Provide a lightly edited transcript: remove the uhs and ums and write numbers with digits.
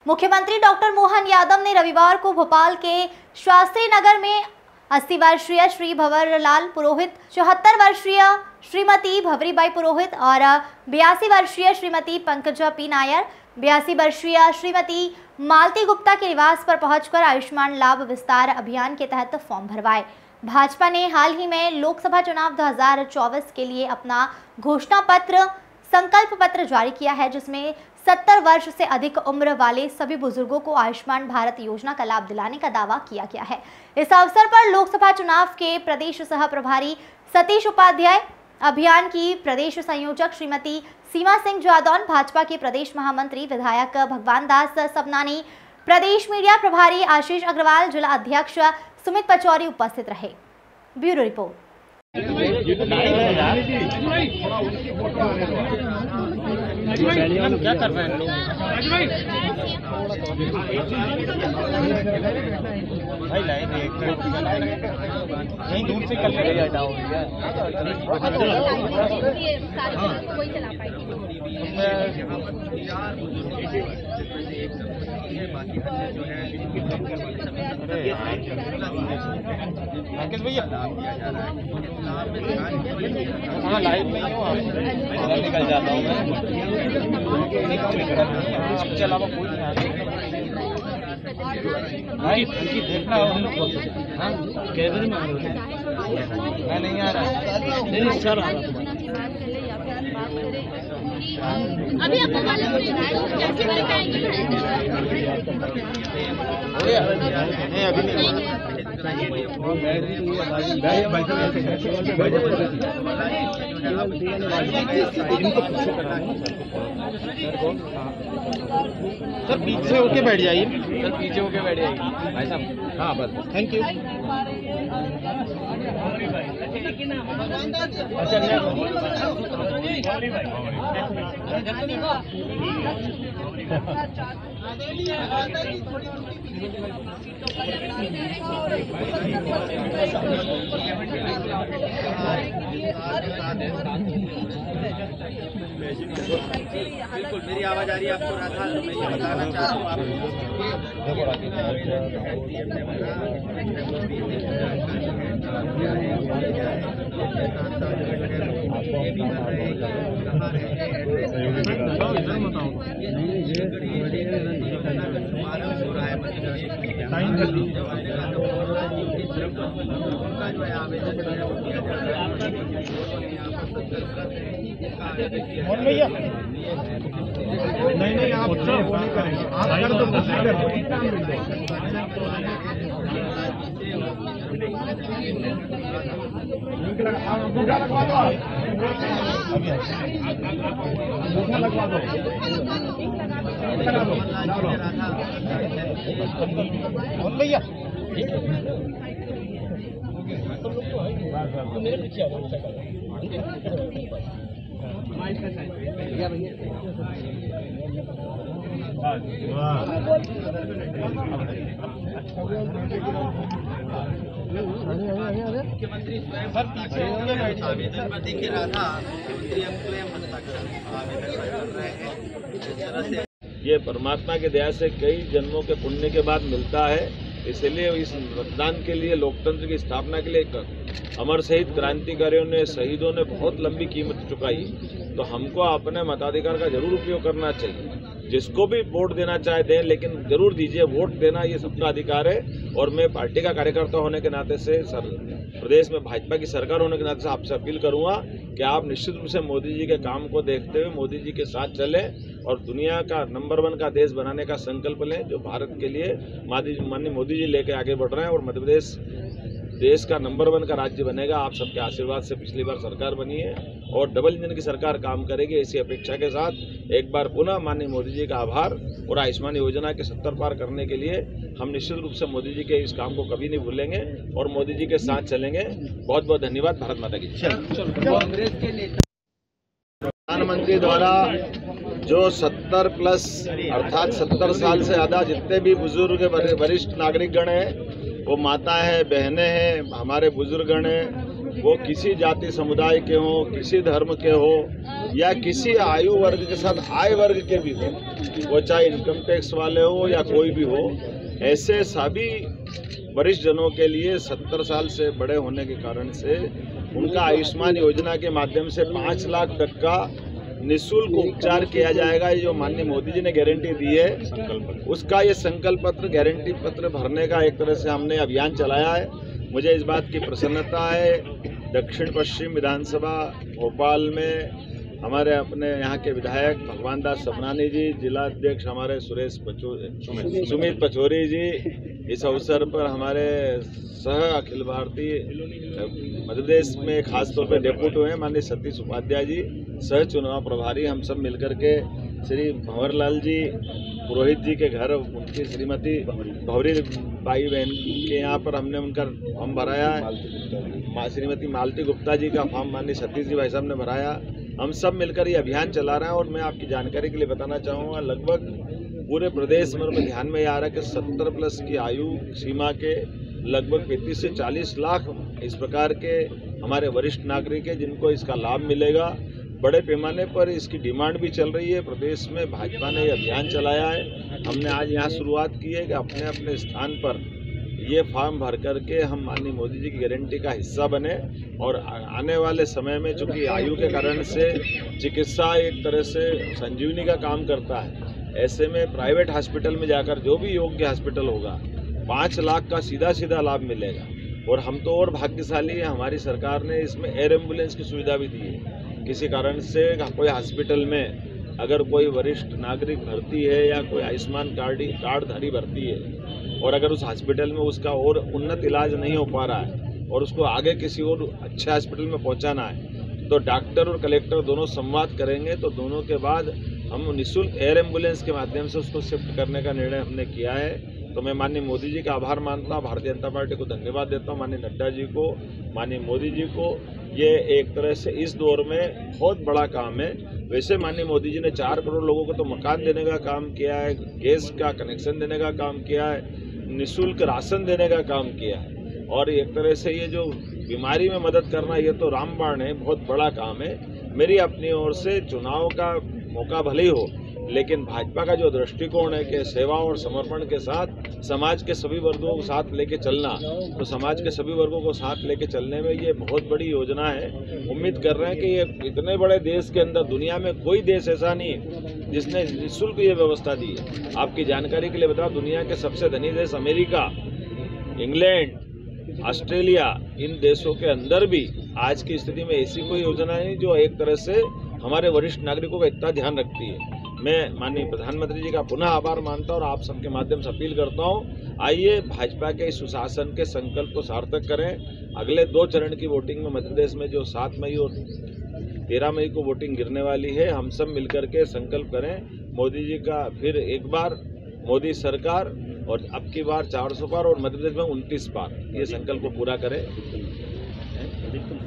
मुख्यमंत्री डॉक्टर मोहन यादव ने रविवार को भोपाल के शास्त्री नगर में 80 वर्षीय श्री भंवरलाल पुरोहित, 74 वर्षीय श्रीमती भंवरीबाई पुरोहित और 82 वर्षीय श्रीमती पंकजा पी नायर, 82 वर्षीय श्रीमती मालती गुप्ता के निवास पर पहुंचकर आयुष्मान लाभ विस्तार अभियान के तहत फॉर्म भरवाए। भाजपा ने हाल ही में लोकसभा चुनाव 2024 के लिए अपना घोषणा पत्र, संकल्प पत्र जारी किया है, जिसमें 70 वर्ष से अधिक उम्र वाले सभी बुजुर्गों को आयुष्मान भारत योजना का लाभ दिलाने का दावा किया गया है। इस अवसर पर लोकसभा चुनाव के प्रदेश सह प्रभारी सतीश उपाध्याय, अभियान की प्रदेश संयोजक श्रीमती सीमा सिंह जादौन, भाजपा के प्रदेश महामंत्री विधायक भगवान दास सबनानी, प्रदेश मीडिया प्रभारी आशीष अग्रवाल, जिला अध्यक्ष सुमित पचौरी उपस्थित रहे। Bureau report. क्या कर रहे हैं लोग? भाई लाइन नहीं दूर से कल ले हटाओ कोई चला पाएगी। अंकित भैया हाँ लाइव में ही निकल जाता हूँ सबसे अलावा कोई नहीं देखना कैमरे में मैं नहीं आ रहा, नहीं सर आ रहा अभी आपको मालूम नहीं अभी नहीं सर पीछे होके बैठ जाइए, सर पीछे होके बैठ जाइए भाई साहब। हाँ बस थैंक यू। बिल्कुल मेरी आवाज आ रही है आपको? राधा मैं ये बताना चाहता हूँ भैया नहीं आप वो नहीं करेंगे, आप कर दो लगवा दो भैया मेरे पीछे मुख्यमंत्री सर पीछे आवेदन पर देखिए रहा था, ये परमात्मा की दया से कई जन्मों के पुण्य के बाद मिलता है, इसलिए इस मतदान के लिए, लोकतंत्र की स्थापना के लिए अमर शहीद क्रांतिकारियों ने, शहीदों ने बहुत लंबी कीमत चुकाई, तो हमको अपने मताधिकार का जरूर उपयोग करना चाहिए। जिसको भी वोट देना चाहे दें, लेकिन जरूर दीजिए। वोट देना ये सबका अधिकार है। और मैं पार्टी का कार्यकर्ता होने के नाते से, प्रदेश में भाजपा की सरकार होने के नाते से आपसे अपील करूंगा कि आप निश्चित रूप से मोदी जी के काम को देखते हुए मोदी जी के साथ चलें और दुनिया का नंबर 1 का देश बनाने का संकल्प लें, जो भारत के लिए माननीय मोदी जी लेके आगे बढ़ रहे हैं। और मध्य प्रदेश देश का नंबर 1 का राज्य बनेगा। आप सबके आशीर्वाद से पिछली बार सरकार बनी है और डबल इंजन की सरकार काम करेगी, ऐसी अपेक्षा के साथ एक बार पुनः माननीय मोदी जी का आभार। और आयुष्मान योजना के 70 पार करने के लिए हम निश्चित रूप से मोदी जी के इस काम को कभी नहीं भूलेंगे और मोदी जी के साथ चलेंगे। बहुत बहुत धन्यवाद। भारत माता की जय। प्रधानमंत्री द्वारा जो 70 प्लस अर्थात 70 साल से ज़्यादा जितने भी बुजुर्ग वरिष्ठ नागरिक गण हैं, वो माता है, बहनें हैं, हमारे बुजुर्गगण हैं, वो किसी जाति समुदाय के हो, किसी धर्म के हो या किसी आयु वर्ग के साथ आय वर्ग के भी हो, वो चाहे इनकम टैक्स वाले हो या कोई भी हो, ऐसे सभी वरिष्ठ जनों के लिए 70 साल से बड़े होने के कारण से उनका आयुष्मान योजना के माध्यम से 5 लाख तक का निःशुल्क उपचार किया जाएगा। ये जो माननीय मोदी जी ने गारंटी दी है, उसका ये संकल्प पत्र, गारंटी पत्र भरने का एक तरह से हमने अभियान चलाया है। मुझे इस बात की प्रसन्नता है, दक्षिण पश्चिम विधानसभा भोपाल में हमारे अपने यहाँ के विधायक भगवान दास सबनानी जी, जिला अध्यक्ष हमारे सुमित पचौरी जी, इस अवसर पर हमारे सह अखिल भारतीय मध्य प्रदेश में खासतौर पर डेप्यूटी हैं माननीय सतीश उपाध्याय जी, सह चुनाव प्रभारी, हम सब मिलकर के श्री भंवरलाल जी पुरोहित जी के घर उनकी श्रीमती भवरी बाई बहन के यहाँ पर हमने उनका फॉर्म भराया है। श्रीमती मालती गुप्ता जी का फॉर्म माननीय सतीश जी भाई साहब ने भराया। हम सब मिलकर ये अभियान चला रहे हैं और मैं आपकी जानकारी के लिए बताना चाहूँगा, लगभग पूरे प्रदेश में मेरे ध्यान में आ रहा है कि 70 प्लस की आयु सीमा के लगभग 35 से 40 लाख इस प्रकार के हमारे वरिष्ठ नागरिक हैं जिनको इसका लाभ मिलेगा। बड़े पैमाने पर इसकी डिमांड भी चल रही है। प्रदेश में भाजपा ने ये अभियान चलाया है। हमने आज यहाँ शुरुआत की है कि अपने अपने स्थान पर ये फॉर्म भर करके हम माननीय मोदी जी की गारंटी का हिस्सा बने और आने वाले समय में चूँकि आयु के कारण से चिकित्सा एक तरह से संजीवनी का काम करता है, ऐसे में प्राइवेट हॉस्पिटल में जाकर जो भी योग्य हॉस्पिटल होगा 5 लाख का सीधा सीधा लाभ मिलेगा। और हम तो और भाग्यशाली हैं, हमारी सरकार ने इसमें एयर एम्बुलेंस की सुविधा भी दी है। किसी कारण से कोई हॉस्पिटल में अगर कोई वरिष्ठ नागरिक भर्ती है या कोई आयुष्मान कार्डधारी भर्ती है और अगर उस हॉस्पिटल में उसका और उन्नत इलाज नहीं हो पा रहा है और उसको आगे किसी और अच्छे हॉस्पिटल में पहुंचाना है, तो डॉक्टर और कलेक्टर दोनों संवाद करेंगे, तो दोनों के बाद हम निःशुल्क एयर एम्बुलेंस के माध्यम से उसको शिफ्ट करने का निर्णय हमने किया है। तो मैं माननीय मोदी जी का आभार मानता हूँ, भारतीय जनता पार्टी को धन्यवाद देता हूँ, माननीय नड्डा जी को, माननीय मोदी जी को। ये एक तरह से इस दौर में बहुत बड़ा काम है। वैसे माननीय मोदी जी ने 4 करोड़ लोगों को तो मकान देने का काम किया है, गैस का कनेक्शन देने का काम किया है, निःशुल्क राशन देने का काम किया है और एक तरह से ये जो बीमारी में मदद करना, ये तो रामबाण है, बहुत बड़ा काम है। मेरी अपनी ओर से चुनाव का मौका भले ही हो, लेकिन भाजपा का जो दृष्टिकोण है कि सेवा और समर्पण के साथ समाज के सभी वर्गों को साथ लेके चलना, तो समाज के सभी वर्गों को साथ लेके चलने में ये बहुत बड़ी योजना है। उम्मीद कर रहे हैं कि ये इतने बड़े देश के अंदर दुनिया में कोई देश ऐसा नहीं है जिसने निःशुल्क ये व्यवस्था दी है। आपकी जानकारी के लिए बताओ, दुनिया के सबसे धनी देश अमेरिका, इंग्लैंड, ऑस्ट्रेलिया, इन देशों के अंदर भी आज की स्थिति में ऐसी कोई योजना नहीं जो एक तरह से हमारे वरिष्ठ नागरिकों का इतना ध्यान रखती है। मैं माननीय प्रधानमंत्री जी का पुनः आभार मानता हूं और आप सबके माध्यम से अपील करता हूं, आइए भाजपा के इस सुशासन के संकल्प को सार्थक करें। अगले 2 चरण की वोटिंग में मध्य प्रदेश में जो 7 मई और 13 मई को वोटिंग गिरने वाली है, हम सब मिलकर के संकल्प करें मोदी जी का फिर एक बार मोदी सरकार, और अब की बार 400 पार और मध्य प्रदेश में 29 पार, ये संकल्प को पूरा करें।